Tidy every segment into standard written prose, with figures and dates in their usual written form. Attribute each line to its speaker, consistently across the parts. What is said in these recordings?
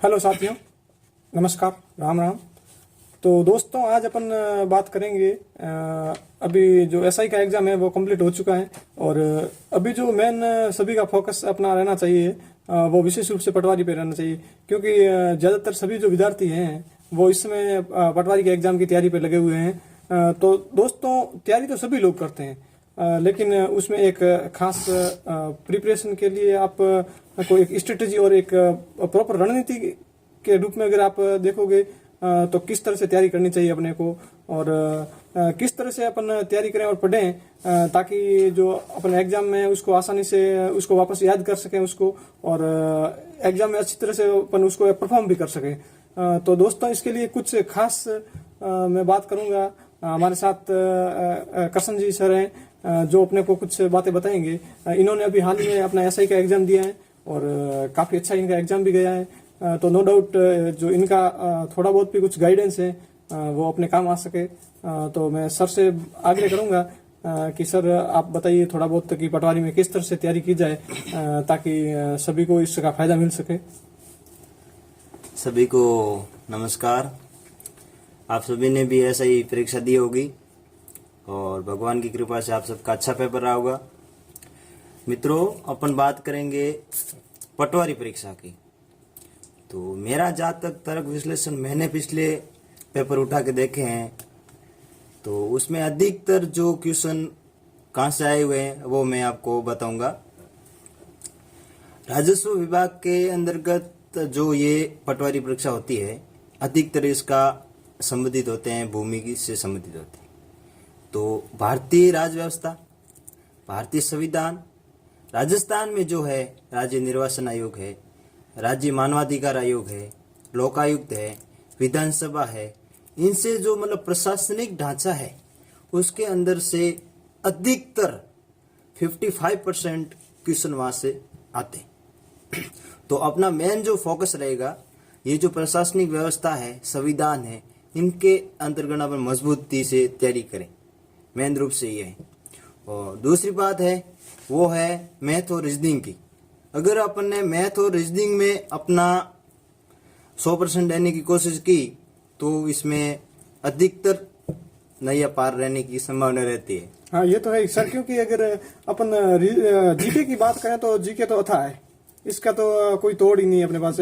Speaker 1: Hello साथियों, नमस्कार, राम राम। तो दोस्तों, आज अपन बात करेंगे। अभी जो एसआई का एग्ज़ाम है वो कंप्लीट हो चुका है और अभी जो मेन सभी का फोकस अपना रहना चाहिए वो विशेष रूप से पटवारी पे रहना चाहिए, क्योंकि ज़्यादातर सभी जो विद्यार्थी हैं वो इस समय पटवारी के एग्ज़ाम की तैयारी पे लगे हुए हैं। तो दोस्तों, तैयारी तो सभी लोग करते हैं, लेकिन उसमें एक खास प्रिपरेशन के लिए आप कोई एक स्ट्रेटेजी और एक प्रॉपर रणनीति के रूप में अगर आप देखोगे तो किस तरह से तैयारी करनी चाहिए अपने को, और किस तरह से अपन तैयारी करें और पढ़ें ताकि जो अपन एग्जाम में उसको आसानी से उसको वापस याद कर सकें उसको, और एग्जाम में अच्छी तरह से अपन उसको परफॉर्म भी कर सकें। तो दोस्तों, इसके लिए कुछ खास मैं बात करूंगा। हमारे साथ करसन जी सर हैं जो अपने को कुछ बातें बताएंगे। इन्होंने अभी हाल ही में अपना एसआई का एग्जाम दिया है और काफ़ी अच्छा इनका एग्जाम भी गया है। तो नो डाउट जो इनका थोड़ा बहुत भी कुछ गाइडेंस है वो अपने काम आ सके। तो मैं सर से आग्रह करूंगा कि सर आप बताइए थोड़ा बहुत कि पटवारी में किस तरह से तैयारी की जाए ताकि सभी को इसका फायदा मिल सके।
Speaker 2: सभी को नमस्कार। आप सभी ने भी ऐसा ही परीक्षा दी होगी और भगवान की कृपा से आप सबका अच्छा पेपर रहा होगा। मित्रों, अपन बात करेंगे पटवारी परीक्षा की। तो मेरा जहाँ तक तर्क विश्लेषण मैंने पिछले पेपर उठा के देखे हैं तो उसमें अधिकतर जो क्वेश्चन कहाँ से आए हुए हैं वो मैं आपको बताऊंगा। राजस्व विभाग के अंतर्गत जो ये पटवारी परीक्षा होती है अधिकतर इसका संबंधित होते हैं भूमि की से संबंधित होते हैं। तो भारतीय राज्य व्यवस्था, भारतीय संविधान, राजस्थान में जो है राज्य निर्वाचन आयोग है, राज्य मानवाधिकार आयोग है, लोकायुक्त है, विधानसभा है, इनसे जो मतलब प्रशासनिक ढांचा है उसके अंदर से अधिकतर 55% क्वेश्चन वहां से आते। तो अपना मेन जो फोकस रहेगा ये जो प्रशासनिक व्यवस्था है, संविधान है, इनके अंतर्गत अपन मजबूती से तैयारी करें, मेन रूप से ये है। और दूसरी बात है वो है मैथ और रीजनिंग की। अगर अपन ने मैथ और रीजनिंग में अपना 100% देने की कोशिश की तो इसमें अधिकतर नैया पार रहने की संभावना रहती है।
Speaker 1: हाँ, ये तो है सर, क्योंकि अगर अपन जीके की बात करें तो जीके तो अथा है, इसका तो कोई तोड़ ही नहीं है अपने पास।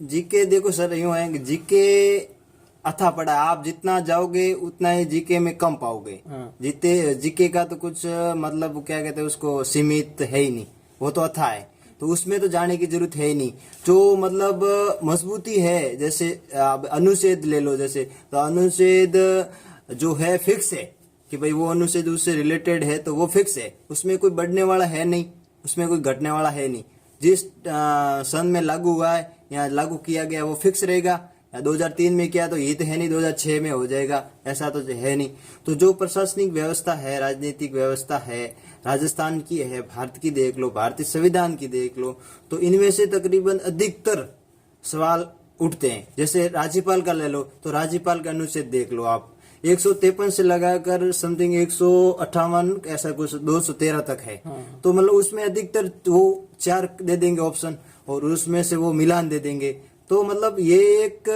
Speaker 2: जीके देखो सर, यूं है कि जीके अथा पड़ा, आप जितना जाओगे उतना ही जीके में कम पाओगे।
Speaker 1: हाँ।
Speaker 2: जीके का तो कुछ मतलब क्या कहते हैं उसको, सीमित है ही नहीं, वो तो अथा है, तो उसमें तो जाने की जरूरत है ही नहीं। जो मतलब मजबूती है, जैसे आप अनुच्छेद ले लो, जैसे तो अनुच्छेद जो है फिक्स है कि भाई वो अनुच्छेद उससे रिलेटेड है तो वो फिक्स है, उसमें कोई बढ़ने वाला है नहीं, उसमें कोई घटने वाला है नहीं। जिस सन में लागू हुआ है या लागू किया गया वो फिक्स रहेगा, या 2003 में किया तो ये तो है नहीं 2006 में हो जाएगा, ऐसा तो है नहीं। तो जो प्रशासनिक व्यवस्था है, राजनीतिक व्यवस्था है, राजस्थान की है, भारत की देख लो, भारतीय संविधान की देख लो, तो इनमें से तकरीबन अधिकतर सवाल उठते हैं। जैसे राज्यपाल का ले लो तो राज्यपाल का अनुच्छेद देख लो आप, 153 से लगाकर समथिंग 158 ऐसा कुछ 213 तक है। तो मतलब उसमें अधिकतर वो 4 दे देंगे ऑप्शन और उसमें से वो मिलान दे देंगे। तो मतलब ये एक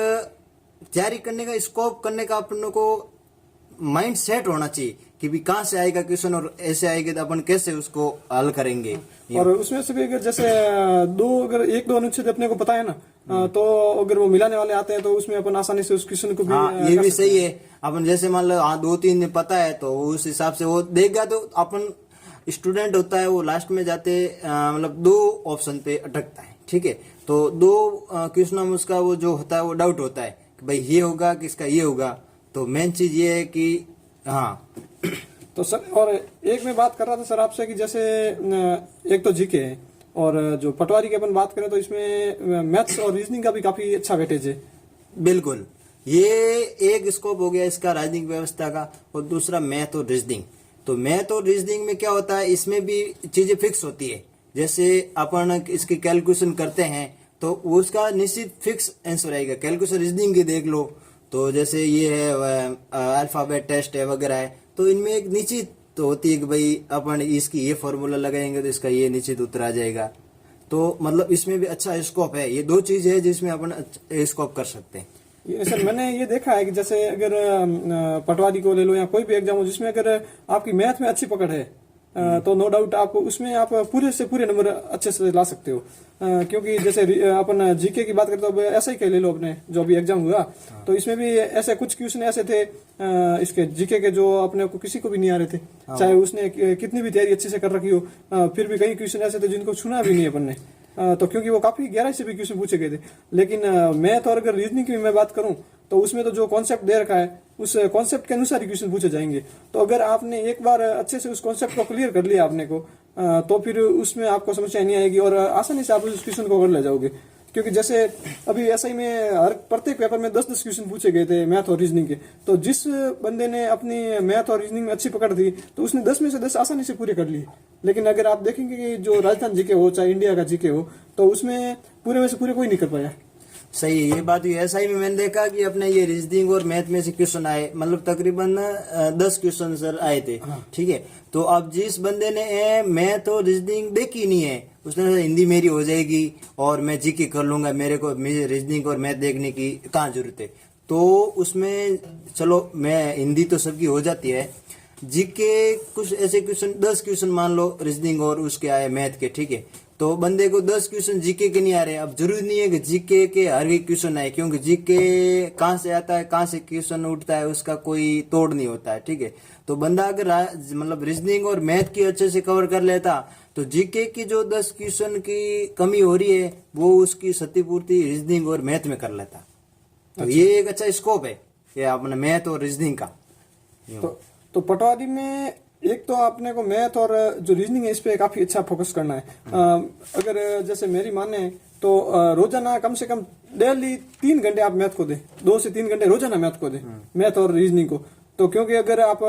Speaker 2: तैयारी करने का, स्कोप करने का अपन को माइंड सेट होना चाहिए कि भी कहाँ से आएगा क्वेश्चन और ऐसे आएगा तो अपन कैसे उसको हल करेंगे।
Speaker 1: और उसमें से भी अगर जैसे अगर एक दो अनुच्छेद अपने को पता है ना, तो अगर वो मिलाने वाले आते हैं तो उसमें अपन आसानी से उस क्वेश्चन को भी
Speaker 2: ये भी सही है। अपन जैसे मान लो 2-3 दिन पता है तो उस हिसाब से वो देगा। तो अपन स्टूडेंट होता है वो लास्ट में जाते मतलब 2 ऑप्शन पे अटकता है, ठीक है। तो 2 क्वेश्चन में उसका वो जो होता है वो डाउट होता है कि भाई ये होगा कि इसका ये होगा। तो मेन चीज ये है कि हाँ।
Speaker 1: तो सर, और एक मैं बात कर रहा था सर आपसे कि जैसे एक तो जीके है और जो पटवारी की अपन बात करें तो इसमें मैथ्स और रीजनिंग का भी काफी अच्छा वेटेज है।
Speaker 2: बिल्कुल, ये एक स्कोप हो गया इसका राजनीतिक व्यवस्था का, और दूसरा मैथ और रीजनिंग। तो मैथ और रीजनिंग में क्या होता है, इसमें भी चीजें फिक्स होती है। जैसे अपन इसकी कैलकुलेशन करते हैं तो उसका निश्चित फिक्स आंसर आएगा। कैलकुलेशन रीजनिंग की देख लो तो जैसे ये है अल्फाबेट टेस्ट है वगैरह है, तो इनमें एक निश्चित तो होती है कि भाई अपन इसकी ये फॉर्मूला लगाएंगे तो इसका ये निश्चित उत्तर आ जाएगा। तो मतलब इसमें भी अच्छा स्कोप है। ये दो चीज है जिसमें अपन स्कोप कर सकते हैं।
Speaker 1: ये सर मैंने ये देखा है कि जैसे अगर पटवारी को ले लो या कोई भी एग्जाम हो जिसमें अगर आपकी मैथ में अच्छी पकड़ है तो नो डाउट आप उसमें आप पूरे से पूरे नंबर अच्छे से ला सकते हो। क्योंकि जैसे अपन जीके की बात करते हो, अब ऐसा ही कह ले लो, अपने जो भी एग्जाम हुआ तो इसमें भी ऐसे कुछ क्वेश्चन ऐसे थे इसके जीके के जो अपने को किसी को भी नहीं आ रहे थे, चाहे उसने कितनी भी तैयारी अच्छे से कर रखी हो, फिर भी कई क्वेश्चन ऐसे थे जिनको सुना भी नहीं अपन ने। तो क्योंकि वो काफी गहराई से भी क्वेश्चन पूछे गए थे। लेकिन मैथ और अगर रीजनिंग की मैं बात करूं तो उसमें तो जो कॉन्सेप्ट दे रखा है उस कॉन्सेप्ट के अनुसार ही क्वेश्चन पूछे जाएंगे। तो अगर आपने एक बार अच्छे से उस कॉन्सेप्ट को क्लियर कर लिया आपने को, तो फिर उसमें आपको समस्या नहीं आएगी और आसानी से आप उस क्वेश्चन को कर ले जाओगे। क्योंकि जैसे अभी एसआई में हर प्रत्येक पेपर में 10-10 क्वेश्चन पूछे गए थे मैथ और रीजनिंग के, तो जिस बंदे ने अपनी मैथ और रीजनिंग में अच्छी पकड़ थी तो उसने 10 में से 10 आसानी से पूरे कर लिए। लेकिन अगर आप देखेंगे कि जो राजस्थान जीके हो चाहे इंडिया का जीके हो तो उसमें पूरे में से पूरे कोई नहीं कर पाया।
Speaker 2: सही है, ये बात हुई। एसआई में मैंने देखा कि अपने ये रीजनिंग और मैथ में से क्वेश्चन आए, मतलब तकरीबन 10 क्वेश्चन सर आए थे। ठीक है, तो अब जिस बंदे ने मैथ और रीजनिंग देखी नहीं है उसने हिंदी मेरी हो जाएगी और मैं जीके कर लूंगा, मेरे को रीजनिंग और मैथ देखने की कहाँ जरूरत है। तो उसमें चलो मैं हिंदी तो सबकी हो जाती है, जीके कुछ ऐसे क्वेश्चन 10 क्वेश्चन मान लो रीजनिंग और उसके आए मैथ के, ठीक है, तो बंदे को 10 क्वेश्चन जीके के नहीं आ रहे। अब जरूरी नहीं है कि जीके के हर एक क्वेश्चन आए, क्योंकि जीके कहाँ से आता है, कहाँ से क्वेश्चन उठता है, उसका कोई तोड़ नहीं होता है। ठीक है, तो बंदा अगर मतलब रीजनिंग और मैथ की अच्छे से कवर कर लेता तो जीके की जो 10 क्वेश्चन की कमी हो रही है वो उसकी क्षतिपूर्ति रीजनिंग और मैथ में कर लेता। तो ये एक अच्छा स्कोप है ये अपने मैथ और रीजनिंग का।
Speaker 1: तो पटवारी में एक तो आपने को मैथ और जो रीजनिंग है इस पे काफी अच्छा फोकस करना है। अगर जैसे मेरी माने तो रोजाना कम से कम डेली 3 घंटे आप मैथ को दे, 2 से 3 घंटे रोजाना मैथ को दे, मैथ और रीजनिंग को। तो क्योंकि अगर आप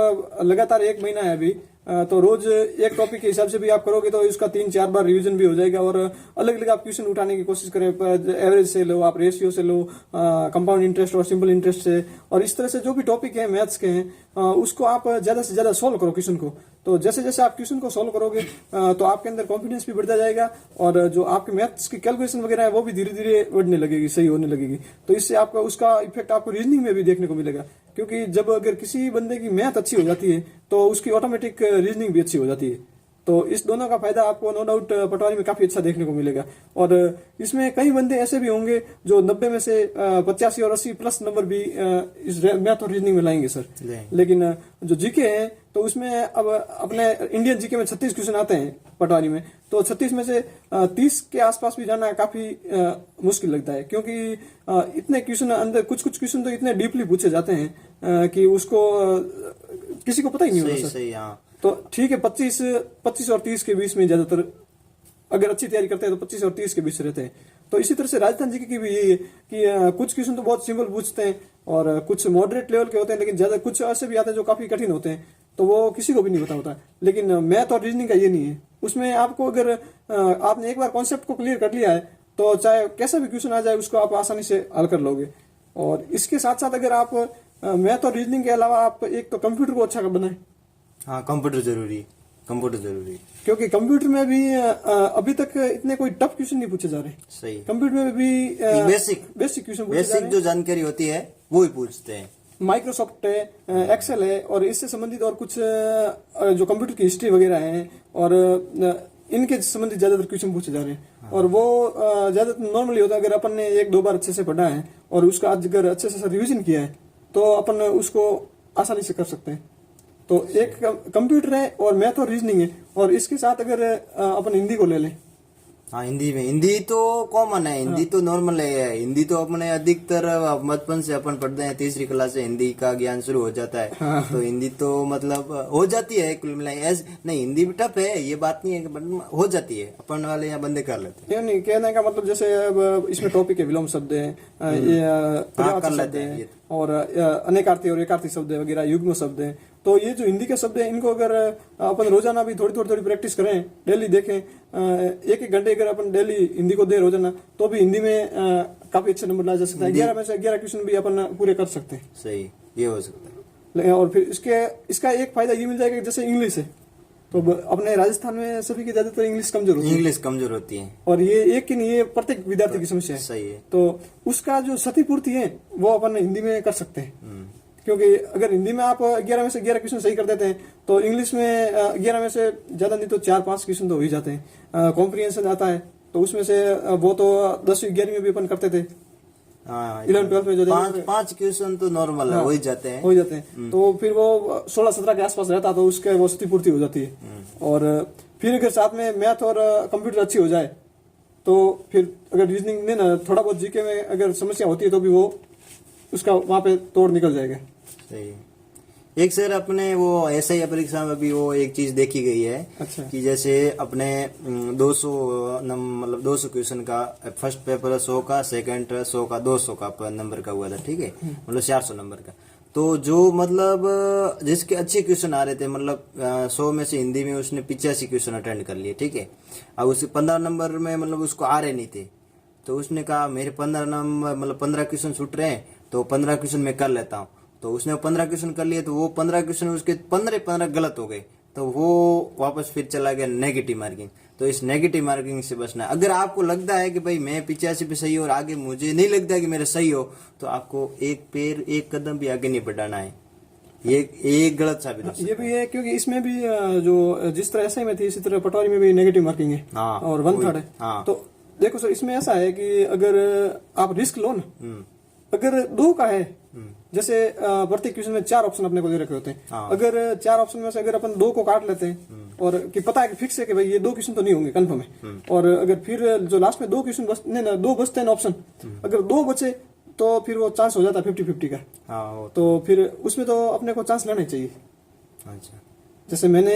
Speaker 1: लगातार 1 महीना है अभी तो रोज एक टॉपिक के हिसाब से भी आप करोगे तो इसका 3-4 बार रिवीजन भी हो जाएगा और अलग अलग आप क्वेश्चन उठाने की कोशिश करें। एवरेज से लो, आप रेशियो से लो, कंपाउंड इंटरेस्ट और सिंपल इंटरेस्ट से, और इस तरह से जो भी टॉपिक है मैथ्स के हैं उसको आप ज्यादा से ज्यादा सोल्व करो क्वेश्चन को। तो जैसे जैसे आप क्वेश्चन को सोल्व करोगे तो आपके अंदर कॉन्फिडेंस भी बढ़ता जाएगा और जो आपके मैथ्स की कैलकुलेशन वगैरह है वो भी धीरे धीरे बढ़ने लगेगी, सही होने लगेगी। तो इससे आपका उसका इफेक्ट आपको रीजनिंग में भी देखने को मिलेगा। क्योंकि जब अगर किसी बंदे की मैथ अच्छी हो जाती है तो उसकी ऑटोमेटिक रीजनिंग भी अच्छी हो जाती है। तो इस दोनों का फायदा आपको नो डाउट पटवारी में काफी अच्छा देखने को मिलेगा। और इसमें कई बंदे ऐसे भी होंगे जो 90 में से 85 और 80 प्लस नंबर भी इस मैथ और रीजनिंग में लाएंगे सर। लेकिन जो जीके है तो उसमें अब अपने इंडियन जीके में 36 क्वेश्चन आते हैं पटवारी में, तो 36 में से 30 के आसपास भी जाना काफी मुश्किल लगता है। क्योंकि इतने क्वेश्चन अंदर, कुछ कुछ क्वेश्चन तो इतने डीपली पूछे जाते हैं कि उसको किसी को पता ही नहीं होता सर। तो ठीक है, 25 और 30 के बीच में ज्यादातर अगर अच्छी तैयारी करते हैं तो 25 और 30 के बीच रहते हैं। तो इसी तरह से राजस्थान जीके की भी यही है कि कुछ क्वेश्चन तो बहुत सिंपल पूछते हैं और कुछ मॉडरेट लेवल के होते हैं, लेकिन ज्यादा कुछ ऐसे भी आते हैं जो काफी कठिन होते हैं, तो वो किसी को भी नहीं पता होता। लेकिन मैथ और रीजनिंग का ये नहीं है। उसमें आपको अगर आपने एक बार कॉन्सेप्ट को क्लियर कर लिया है तो चाहे कैसा भी क्वेश्चन आ जाए उसको आप आसानी से हल कर लोगे। और इसके साथ साथ अगर आप मैथ और रीजनिंग के अलावा आप एक तो कंप्यूटर को अच्छा बनाए।
Speaker 2: हाँ, कंप्यूटर जरूरी है, कंप्यूटर जरूरी है।
Speaker 1: क्योंकि कंप्यूटर में भी अभी तक इतने कोई टफ क्वेश्चन नहीं पूछे जा रहे।
Speaker 2: सही,
Speaker 1: कंप्यूटर में भी बेसिक क्वेश्चन पूछे जा रहे हैं।
Speaker 2: जो जानकारी होती है वो ही पूछते हैं।
Speaker 1: माइक्रोसॉफ्ट है, एक्सेल है और इससे संबंधित और कुछ जो कंप्यूटर की हिस्ट्री वगैरह है और इनके संबंधित ज्यादातर क्वेश्चन पूछे जा रहे हैं। हाँ। और वो ज्यादातर नॉर्मली होता है अगर अपन ने 1-2 बार अच्छे से पढ़ा है और उसका अगर अच्छे से रिविजन किया है तो अपन उसको आसानी से कर सकते हैं। तो एक कंप्यूटर है और मैथ और रीजनिंग है, और इसके साथ अगर अपन हिंदी को ले लें।
Speaker 2: हाँ, हिंदी तो कॉमन है, हिंदी तो नॉर्मल है। हिंदी तो अपने अधिकतर बचपन से अपन पढ़ते हैं, 3री क्लास से हिंदी का ज्ञान शुरू हो जाता है। हाँ। तो हिंदी तो मतलब हो जाती है कुल मिलाए। नहीं, हिंदी भी टफ है, ये बात नहीं है कि हो जाती है, अपन वाले यहाँ बंदे कर लेते हैं।
Speaker 1: नहीं, कहने का मतलब जैसे अब इसमें टॉपिक है, विलोम शब्द है, कर लेते हैं और अनेकार्थी और एकार्थी शब्द वगैरह, युग्म शब्द है। तो ये जो हिंदी के शब्द है इनको अगर अपन रोजाना भी थोड़ी प्रैक्टिस करें, डेली देखें, 1-1 घंटे अगर अपन डेली हिंदी को दे रोजाना तो भी हिंदी में काफी अच्छे नंबर ला जा सकता है। 11 में से 11 क्वेश्चन भी अपन पूरे कर सकते हैं।
Speaker 2: सही, ये हो सकता है।
Speaker 1: और फिर इसका एक फायदा ये मिल जाएगा कि जैसे इंग्लिश है, तो अपने राजस्थान में सभी की ज्यादातर इंग्लिश कमजोर होती है,
Speaker 2: इंग्लिश कमजोर होती है।
Speaker 1: और ये एक ही नहीं, ये प्रत्येक विद्यार्थी की समस्या है।
Speaker 2: सही है।
Speaker 1: तो उसका जो क्षतिपूर्ति है वो अपन हिंदी में कर सकते हैं, क्योंकि अगर हिंदी में आप 11 में से 11 क्वेश्चन सही कर देते हैं तो इंग्लिश में 11 में से ज्यादा नहीं तो 4-5 क्वेश्चन तो हो ही जाते हैं। कॉम्प्रिहेंशन आता है तो उसमें से वो तो 10वीं 11वीं में भी अपन करते थे, 11-12 में जो
Speaker 2: पांच क्वेश्चन तो नॉर्मल है, हो ही जाते हैं।
Speaker 1: तो फिर वो 16-17 के आसपास रहता तो उसके वो क्षतिपूर्ति हो जाती है। और फिर अगर साथ में मैथ और कंप्यूटर अच्छी हो जाए तो फिर अगर रीजनिंग में ना थोड़ा बहुत जीके में अगर समस्या होती है तो भी वो उसका वहां पे तोड़ निकल जाएगा।
Speaker 2: सही। एक सर अपने वो एसआई परीक्षा में भी वो एक चीज देखी गई है।
Speaker 1: अच्छा।
Speaker 2: कि जैसे अपने 200 मतलब 200 क्वेश्चन का फर्स्ट पेपर 100 का, सेकंड 100 का, 200 का नंबर का हुआ था, ठीक है, मतलब 400 नंबर का। तो जो मतलब जिसके अच्छे क्वेश्चन आ रहे थे, मतलब 100 में से हिंदी में उसने 85 क्वेश्चन अटेंड कर लिए, ठीक है। अब उसके 15 नंबर में मतलब उसको आ रहे नहीं थे, तो उसने कहा मेरे 15 नंबर मतलब 15 क्वेश्चन छूट रहे हैं तो 15 क्वेश्चन मैं कर लेता हूँ। तो उसने 15 क्वेश्चन कर लिए, तो वो 15 क्वेश्चन उसके 15 गलत हो गए, तो वो वापस फिर चला गया नेगेटिव मार्किंग। तो इस नेगेटिव मार्किंग से बचना है। अगर आपको लगता है कि भाई मैं 85 पे सही हो और आगे मुझे नहीं लगता है कि मेरा सही हो, तो आपको एक कदम भी आगे नहीं बढ़ाना है, ये गलत साबित हो सकता है।
Speaker 1: ये भी है, क्योंकि इसमें भी जो जिस तरह एसआई में थी इसी तरह पटवारी में भी नेगेटिव मार्किंग है।
Speaker 2: हाँ,
Speaker 1: और 1/3 है।
Speaker 2: हाँ।
Speaker 1: तो देखो सर, इसमें ऐसा है कि अगर आप रिस्क लो ना, अगर 2 का है, जैसे प्रत्येक क्वेश्चन में 4 ऑप्शन अपने को दे रखे होते हैं।
Speaker 2: हाँ।
Speaker 1: अगर 4 ऑप्शन में से अगर अपन 2 को काट लेते हैं और कि पता है कि फिक्स है कि भाई ये 2 क्वेश्चन तो नहीं होंगे, कंफर्म है, और अगर फिर जो लास्ट में 2 क्वेश्चन बचते ना, 2 बचते हैं ऑप्शन, अगर 2 बचे तो फिर वो चांस हो जाता है 50-50 का।
Speaker 2: हाँ,
Speaker 1: तो फिर उसमें तो अपने को चांस लेना ही चाहिए।
Speaker 2: अच्छा।
Speaker 1: जैसे मैंने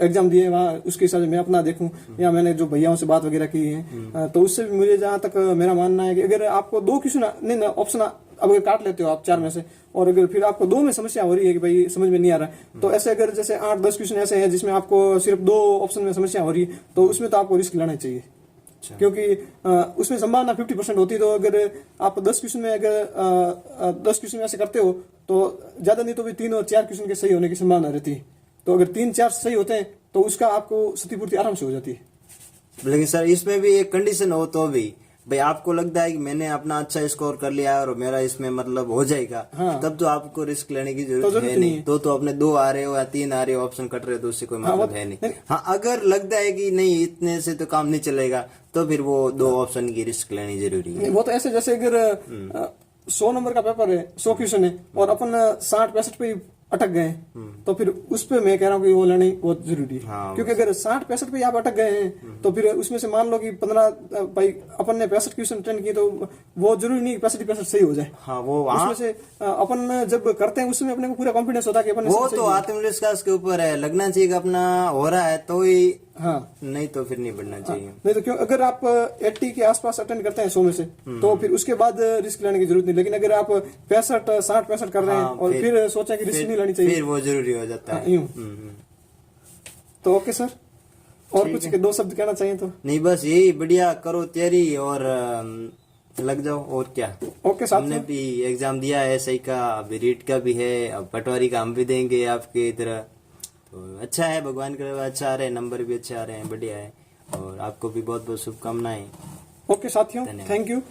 Speaker 1: एग्जाम दिए वहाँ उसके हिसाब से मैं अपना देखूं, या मैंने जो भैयाओं से बात वगैरह की है, तो उससे भी मुझे जहाँ तक मेरा मानना है कि अगर आपको 2 क्वेश्चन नहीं ना ऑप्शन अब अगर काट लेते हो आप 4 में से, और अगर फिर आपको 2 में समस्या हो रही है कि भाई समझ में नहीं आ रहा है, तो ऐसे अगर जैसे 8-10 क्वेश्चन ऐसे हैं जिसमें आपको सिर्फ 2 ऑप्शन में समस्या हो रही है, तो उसमें तो आपको रिस्क लेना चाहिए। क्योंकि उसमें संभावना 50% होती है। तो अगर आप 10 क्वेश्चन में अगर 10 क्वेश्चन ऐसे करते हो तो ज्यादा नहीं तो भी 3 और 4 क्वेश्चन के सही होने की संभावना रहती है। तो अगर 3-4 सही होते हैं तो उसका आपको क्षतिपूर्ति आराम से हो जाती है।
Speaker 2: लेकिन सर इसमें भी एक कंडीशन हो, तो भी भाई आपको लगता है कि मैंने अपना अच्छा स्कोर कर लिया और मेरा इसमें मतलब हो जाएगा,
Speaker 1: हाँ।
Speaker 2: तब तो आपको रिस्क लेने की जरूरत है नहीं। तो अपने 2 आ रहे हो या 3 आ रहे हो, ऑप्शन कट रहे हो, तो उससे कोई मतलब है नहीं। हाँ, अगर लगता है कि नहीं इतने से तो काम नहीं चलेगा, तो फिर वो 2 ऑप्शन की रिस्क लेनी जरूरी है।
Speaker 1: वो तो ऐसे जैसे अगर 100 नंबर का पेपर है, 100 क्वेश्चन है, और अपन 60-65 पे अटक गए, तो फिर उस पे मैं कह रहा हूँ कि वो लेनी बहुत जरूरी है।
Speaker 2: हाँ,
Speaker 1: क्योंकि अगर 60-65 पे आप अटक गए हैं तो फिर उसमें से मान लो कि 15 भाई अपन ने 65 क्वेश्चन अटेंड किए, तो वो जरूरी नहीं 65 सही हो जाए।
Speaker 2: हाँ, वो
Speaker 1: उसमें से अपन जब करते हैं उसमें अपने को पूरा कॉन्फिडेंस होता है कि अपन
Speaker 2: वो तो आत्मविश्वास के ऊपर है, लगना चाहिए कि अपना हो रहा है तो ही,
Speaker 1: हाँ,
Speaker 2: नहीं तो फिर नहीं बढ़ना चाहिए।
Speaker 1: नहीं तो क्यों, अगर आप 80 के आसपास अटेंड करते हैं 100 में से, तो फिर उसके बाद रिस्क लेने की जरूरत नहीं। लेकिन अगर आप 65 कर रहे हैं और फिर सोचा कि रिस्क नहीं लेनी चाहिए,
Speaker 2: फिर वो जरूरी हो जाता है।
Speaker 1: यूं। तो ओके सर, और कुछ 2 शब्द कहना चाहिए तो?
Speaker 2: नहीं, बस यही, बढ़िया करो तैयारी और लग जाओ, और क्या।
Speaker 1: ओके साथ
Speaker 2: हमने भी एग्जाम दिया है एसआई का, अभी रीट का भी है, अब पटवारी का हम भी देंगे आपके तरह। तो अच्छा है, भगवान करे अच्छा आ रहे हैं, नंबर भी अच्छे आ रहे हैं, बढ़िया है, और आपको भी बहुत बहुत शुभकामनाएं।
Speaker 1: ओके साथियों, थैंक यू।